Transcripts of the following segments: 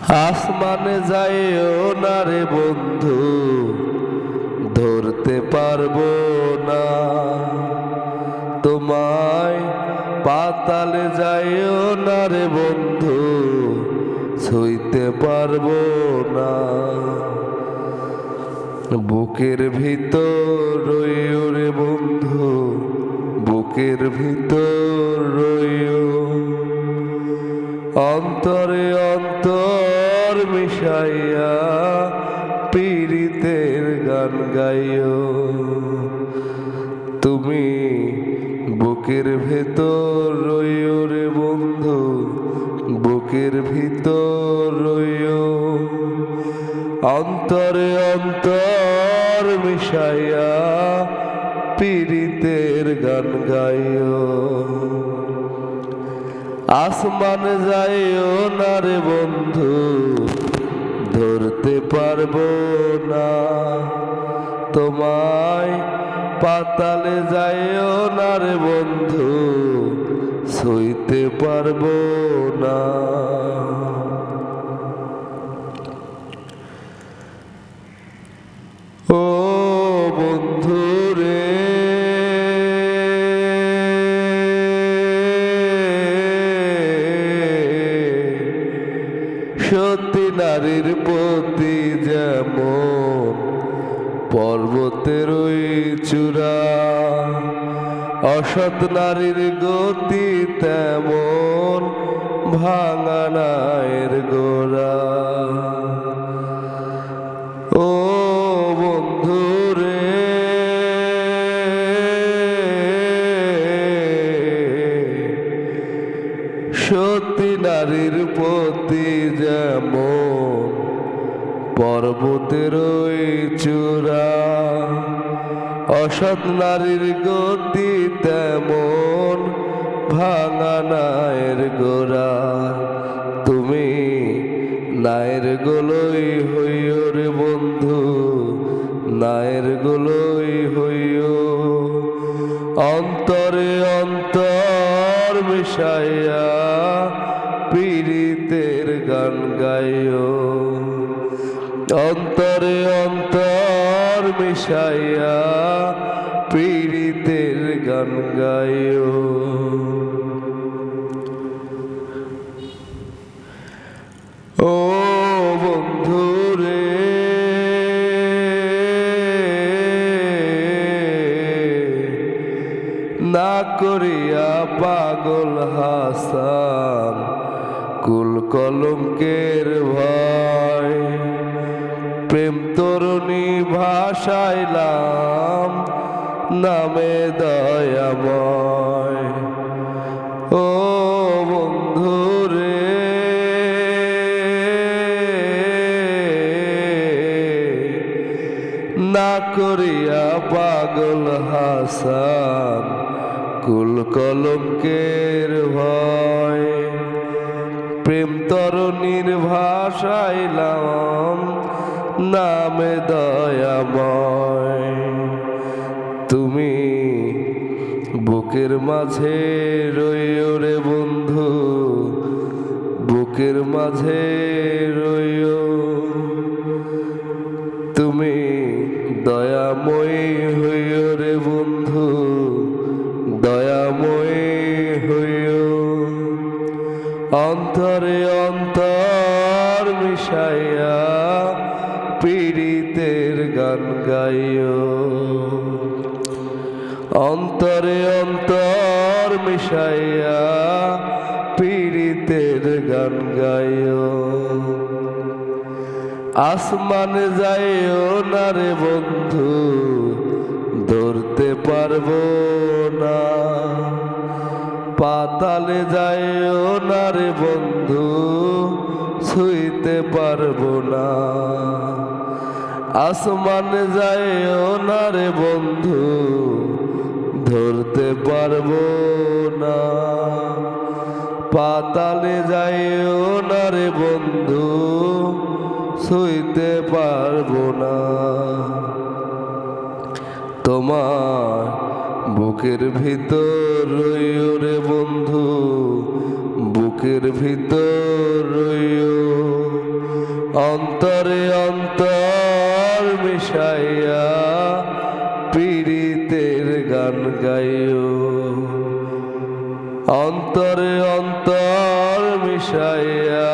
আসমানে যাইও না রে বন্ধু, ধরতে পারবো না তোমায়। পাতালে যাইও না রে বন্ধু, ছুঁইতে পারবো না। বুকের ভিতর রইও রে বন্ধু, বুকের ভিতর রইও। অন্তরে অন্তর মিশাইয়া পীড়িতের গান গাইও। তুমি বুকের ভেতর রইও রে বন্ধু, বুকের ভিতর রইও। অন্তরে অন্তর মিশাইয়া পীড়িতের গান গাইও। আসমানে যাইও না রে বন্ধু, ধরতে পারবো না তোমায়। পাতালে যাইও না রে বন্ধু, ছুঁইতে পারবো না। ও বন্ধু রে, সতী নারীর প্রতি যেমন পর্বতের ওই চূড়া, অসৎ নারীর গতি তেমন ভাঙা নায়ের গোড়া। ও বন্ধু রে, সতী নারীর প্রতি যেমন পর্বতের ওই চূড়া, অসৎ নারীর গতি তেমন ভাঙা নায়ের গোড়া। তুমি নায়ের গোলই হইও রে বন্ধু, নায়ের গোলই হইও। অন্তরে অন্তর মিশাইয়া পীড়িতের গান গাইও। অন্তরে অন্তর মিশাইয়া পীড়িতের গান গাইও। ও বন্ধু রে, না করিয়া পাগল হাসান কুল কলঙ্কের ভয়। প্রেম তরুণী ভাসাইলাম নামে দয়াময়। ও বন্ধু রে, না করিয়া পাগল হাসান কুল কলঙ্কের ভয়। প্রেম তরুণীর ভাসাইলাম নামে দয়াময়। তুমি বুকের মাঝে রইও রে বন্ধু, বুকের মাঝে রইও। তুমি দয়াময়ী হইও রে বন্ধু, দয়াময়ী হইও। অন্তরে অন্তর মিশাইয়া পীড়িতের গান গাইও। অন্তরে অন্তর মিশাইয়া পীড়িতের গান গাইও। আসমানে যাইও না রে বন্ধু, ধরতে পারবো না। পাতালে যাইও না রে বন্ধু, ছুঁইতে পারবো না। আসমানে যাইও না রে বন্ধু, ধরতে পারবো না। পাতালে যাইও না রে বন্ধু, ছুঁইতে পারবো না। তোমার বুকের ভিতর রইও রে বন্ধু, বুকের ভিতর রইও। অন্তরে অন্তর মিশাইয়া পীড়িতের গান গাইও অন্তরে অন্তর মিশাইয়া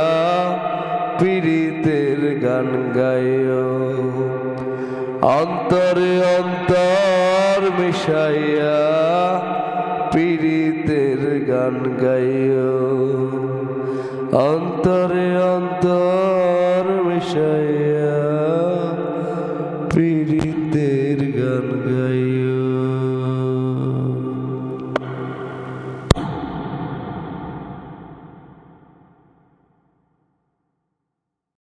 পীড়িতের গান গাইও অন্তরে অন্তর মিশাইয়া পীড়িতের গান গাইও অন্তরে অন্তর মিশাইয়া পীড়িত